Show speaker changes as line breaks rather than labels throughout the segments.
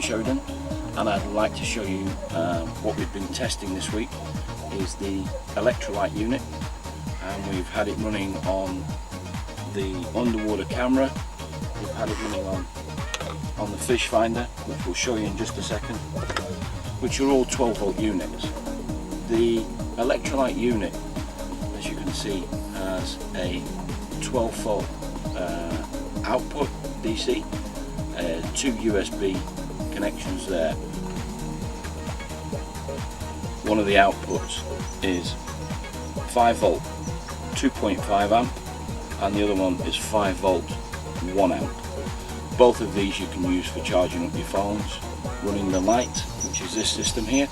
Sheridan, and I'd like to show you what we've been testing this week is the Electrolite unit, and we've had it running on the underwater camera, we've had it running on the fish finder, which we'll show you in just a second, which are all 12 volt units. The Electrolite unit, as you can see, has a 12 volt output DC, 2 USB connections there. One of the outputs is 5 volt 2.5 amp and the other one is 5 volt 1 amp. Both of these you can use for charging up your phones, running the light, which is this system here,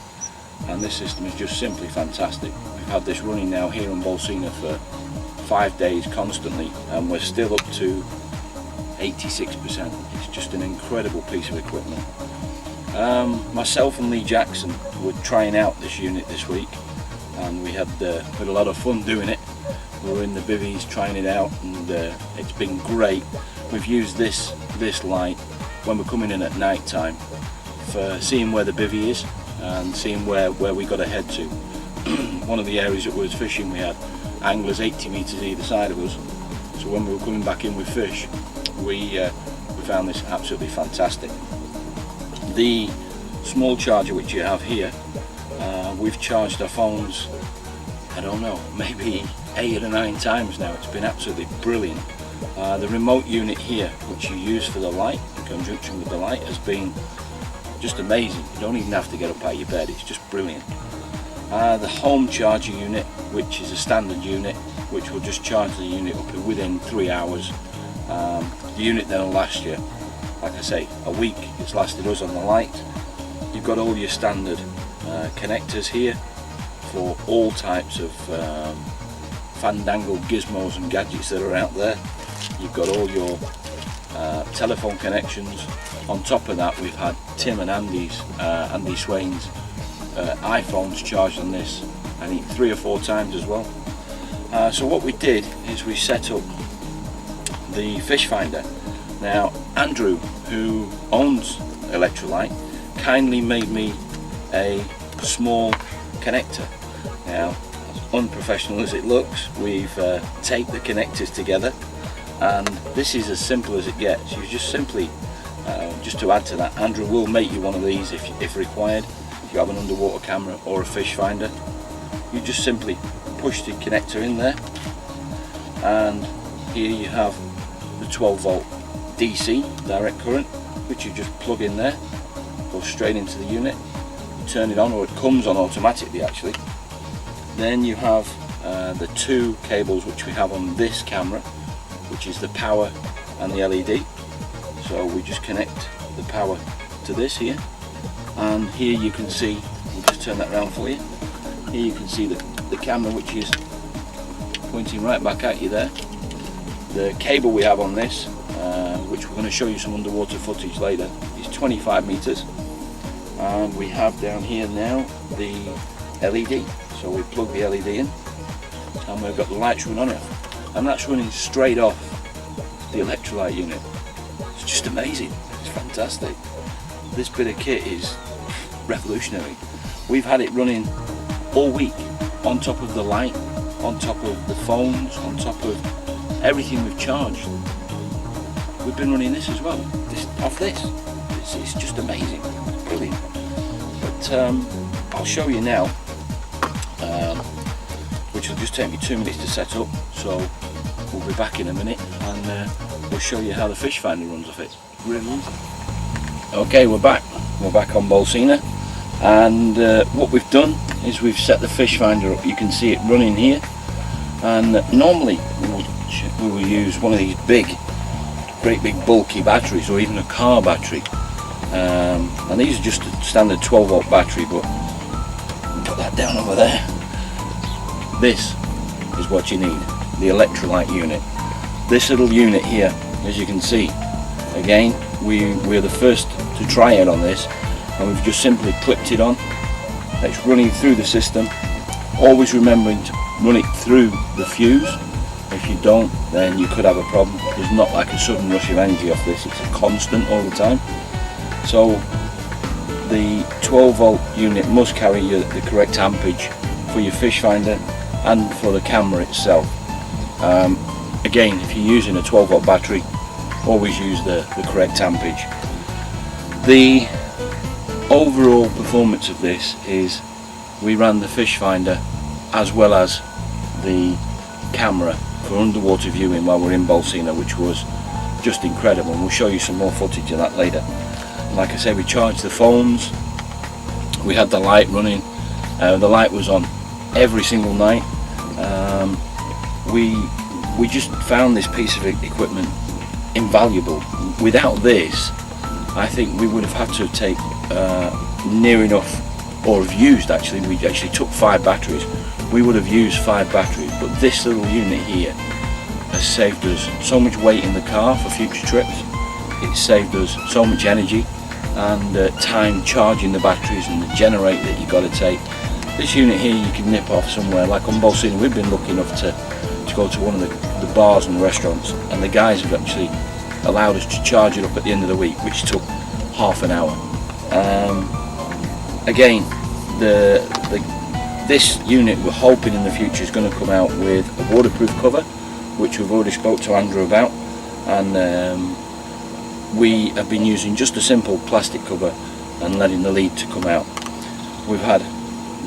and this system is just simply fantastic. We've had this running now here in Bolsena for 5 days constantly, and we're still up to 86%. It's just an incredible piece of equipment. Myself and Lee Jackson were trying out this unit this week, and we had a lot of fun doing it. We were in the bivvies trying it out, and it's been great. We've used this light when we're coming in at night time for seeing where the bivvy is and seeing where we got to head to. One of the areas that we was fishing, we had anglers 80 metres either side of us, so when we were coming back in with fish, we found this absolutely fantastic. The small charger which you have here, we've charged our phones, I don't know, maybe 8 or 9 times now. It's been absolutely brilliant. The remote unit here, which you use for the light in conjunction with the light, has been just amazing. You don't even have to get up out of your bed, it's just brilliant. The home charger unit, which is a standard unit, which will just charge the unit up within 3 hours. The unit then will last you, like I say, a week. It's lasted us on the light. You've got all your standard connectors here for all types of fandangled gizmos and gadgets that are out there. You've got all your telephone connections. On top of that, we've had Tim and Andy Swain's iPhones charged on this, I think 3 or 4 times as well. So what we did is we set up the fish finder. Now Andrew, who owns Electrolite, kindly made me a small connector. Now, as unprofessional as it looks, we've taped the connectors together, and this is as simple as it gets. You just simply, just to add to that, Andrew will make you one of these if required. If you have an underwater camera or a fish finder, you just simply push the connector in there, and here you have the 12 volt DC direct current, which you just plug in there, goes straight into the unit. You turn it on, or it comes on automatically actually. Then you have the 2 cables which we have on this camera, which is the power and the LED. So we just connect the power to this here, and here you can see, we'll just turn that around for you. Here you can see the camera, which is pointing right back at you there. The cable we have on this, which we're going to show you some underwater footage later, is 25 meters, and we have down here now the LED. So we plug the LED in, and we've got the lights running on it, and that's running straight off the Electrolite unit. It's just amazing. It's fantastic. This bit of kit is revolutionary. We've had it running all week, on top of the light, on top of the phones, on top of everything we've charged. We've been running this as well, off this. It's just amazing, it's brilliant. But I'll show you now, which will just take me 2 minutes to set up, so we'll be back in a minute, and we'll show you how the fish finder runs off it. Really easy. Okay, we're back on Bolsena, and what we've done is we've set the fish finder up. You can see it running here, and normally we will use one of these great big bulky batteries, or even a car battery, and these are just a standard 12 volt battery, but we'll put that down over there. This is what you need, the Electrolite unit. This little unit here, as you can see, again, we're the first to try it on this, and we've just simply clipped it on. It's running through the system, always remembering to run it through the fuse. If you don't, then you could have a problem. There's not like a sudden rush of energy off this, it's a constant all the time. So the 12 volt unit must carry the correct ampage for your fish finder and for the camera itself. Again, if you're using a 12 volt battery, always use the correct ampage. The overall performance of this is we ran the fish finder as well as the camera for underwater viewing while we're in Bolsena, which was just incredible, and we'll show you some more footage of that later. And like I say, we charged the phones, we had the light running, the light was on every single night. We just found this piece of equipment invaluable. Without this, I think we would have had to take near enough, or have used actually, we actually took 5 batteries. We would have used 5 batteries, but this little unit here has saved us so much weight in the car for future trips. It's saved us so much energy and time charging the batteries and the generator that you've got to take. This unit here you can nip off somewhere, like on Bolsena. We've been lucky enough to go to one of the bars and restaurants, and the guys have actually allowed us to charge it up at the end of the week, which took half an hour. Again, this unit we're hoping in the future is going to come out with a waterproof cover, which we've already spoke to Andrew about, and we have been using just a simple plastic cover and letting the lead to come out. We've had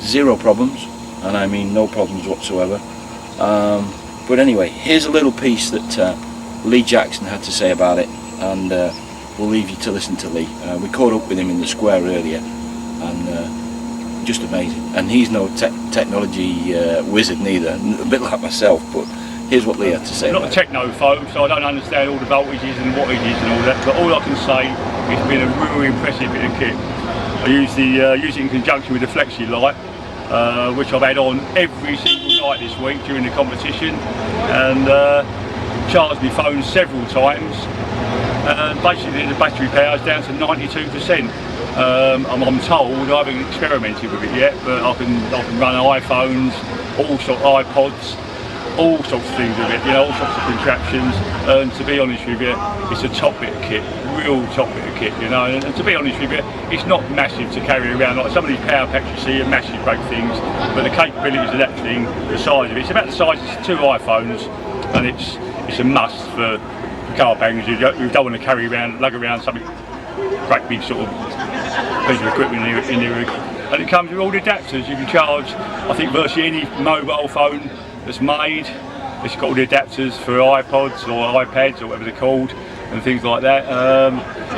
0 problems, and I mean no problems whatsoever. But anyway, here's a little piece that Lee Jackson had to say about it, and we'll leave you to listen to Lee. We caught up with him in the square earlier, and just amazing. And he's no technology wizard neither, a bit like myself, but here's what Lee had to say.
I'm not a technophobe, so I don't understand all the voltages and wattages and all that, but all I can say is it's been a really impressive bit of kit. I use it in conjunction with the Flexi light, which I've had on every single night this week during the competition, and charged my phone several times. Basically the battery power is down to 92%. I'm told, I haven't experimented with it yet, but I can run iPhones, all sorts of iPods, all sorts of things with it, you know, all sorts of contraptions. And to be honest with you, it's a top bit of kit, real top bit of kit, you know. And to be honest with you, it's not massive to carry around. Like some of these power packs you see are massive great things, but the capabilities of that thing, the size of it, it's about the size of 2 iPhones, and it's a must for car bangers. You don't want to carry around, lug around something great big sort of piece of equipment in there. And it comes with all the adapters. You can charge, I think, virtually any mobile phone that's made. It's got all the adapters for iPods or iPads or whatever they're called and things like that.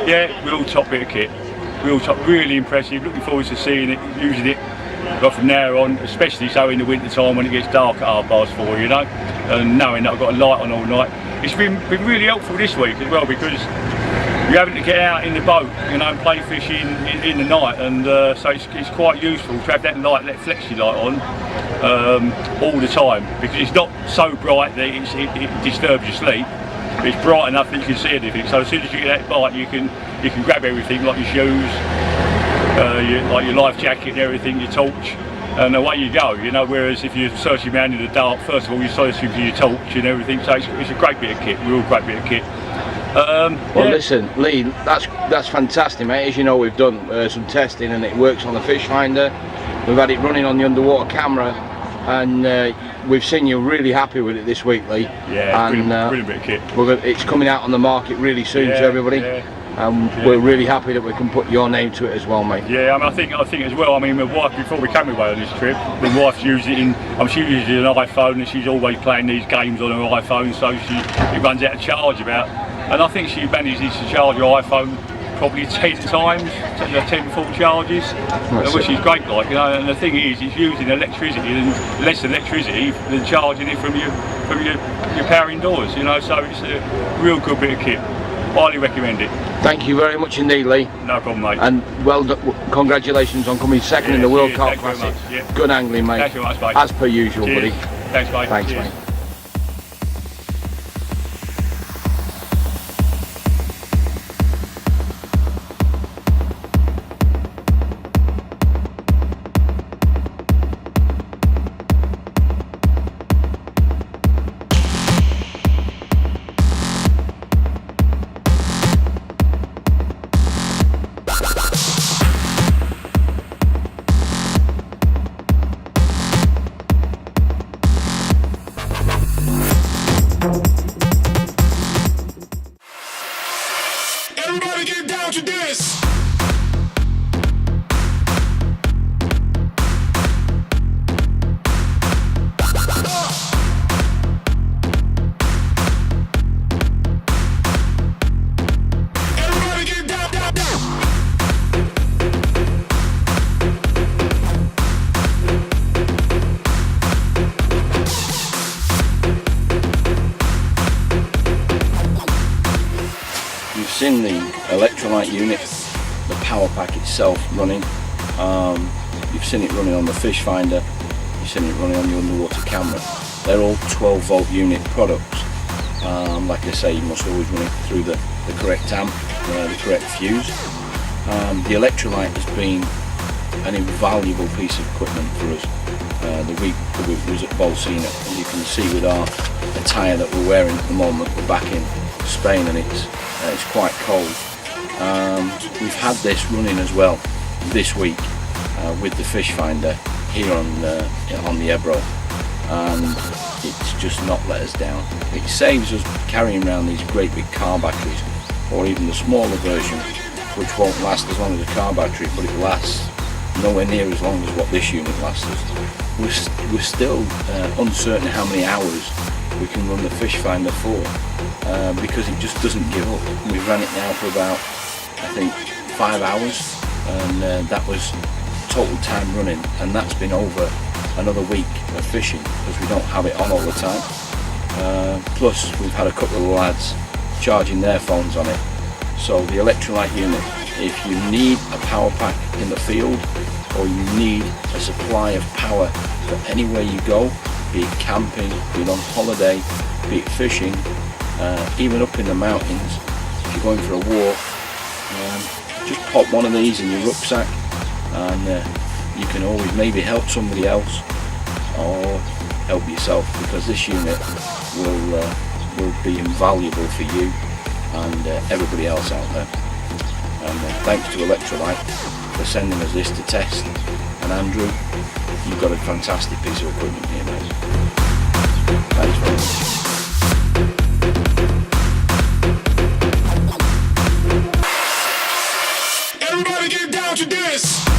Yeah, real top bit of kit. Real top, really impressive. Looking forward to seeing it, using it. But from now on, especially so in the winter time when it gets dark at 4:30, you know, and knowing that I've got a light on all night. It's been really helpful this week as well, because you're having to get out in the boat, you know, and play fishing in the night, and so it's quite useful to have that light, that Flexi light on all the time, because it's not so bright that it disturbs your sleep. It's bright enough that you can see anything. So as soon as you get that light, you can grab everything, like your shoes, like your life jacket and everything, your torch, and away you go, you know. Whereas if you're searching around in the dark, first of all you're searching for your torch and everything, so it's a great bit of kit, real great bit of kit.
Well,
yeah.
Listen, Lee, that's fantastic, mate. As you know, we've done some testing, and it works on the fish finder. We've had it running on the underwater camera, and we've seen you really happy with it this week, Lee.
Yeah,
and
brilliant bit of kit.
It's coming out on the market really soon to everybody. We're really happy that we can put your name to it as well, mate.
Yeah, I mean, I think as well. I mean, my wife, before we came away on this trip, my wife's using it in. She uses an iPhone, and she's always playing these games on her iPhone, so it runs out of charge about. And I think she manages to charge her iPhone probably 10 times, 10 full charges, which is great, like, you know. And the thing is, it's using electricity and less electricity than charging it from your power indoors, you know. So it's a real good bit of kit. Highly recommend it.
Thank you very much indeed, Lee.
No problem, mate.
And well done, congratulations on coming second in the World Cup Classic. Good angling, mate.
Thank you very much, mate.
As per usual,
Cheers.
buddy.
Thanks, mate.
Thanks,
Cheers.
mate. electrolyte unit, the power pack itself running. You've seen it running on the fish finder, you've seen it running on the underwater camera. They're all 12 volt unit products. Like I say, you must always run it through the correct amp, the correct fuse. The electrolyte has been an invaluable piece of equipment for us. The week that we was at Bolsena, as you can see with our attire that we're wearing at the moment, we're back in Spain and it's quite cold. We've had this running as well this week with the fish finder here on the Ebro, and it's just not let us down. It saves us carrying around these great big car batteries, or even the smaller version, which won't last as long as a car battery, but it lasts nowhere near as long as what this unit lasts us. We're still uncertain how many hours we can run the fish finder for, because it just doesn't give up. We've run it now for about, I think, 5 hours, and that was total time running, and that's been over another week of fishing because we don't have it on all the time. Plus we've had a couple of lads charging their phones on it. So the electrolyte unit, if you need a power pack in the field, or you need a supply of power for anywhere you go, be it camping, be it on holiday, be it fishing, even up in the mountains, if you're going for a walk, just pop one of these in your rucksack, and you can always maybe help somebody else or help yourself, because this unit will be invaluable for you and everybody else out there. And thanks to Electrolite for sending us this to test, and Andrew, you've got a fantastic piece of equipment here, mate. Thanks very much.
Everybody get down to this.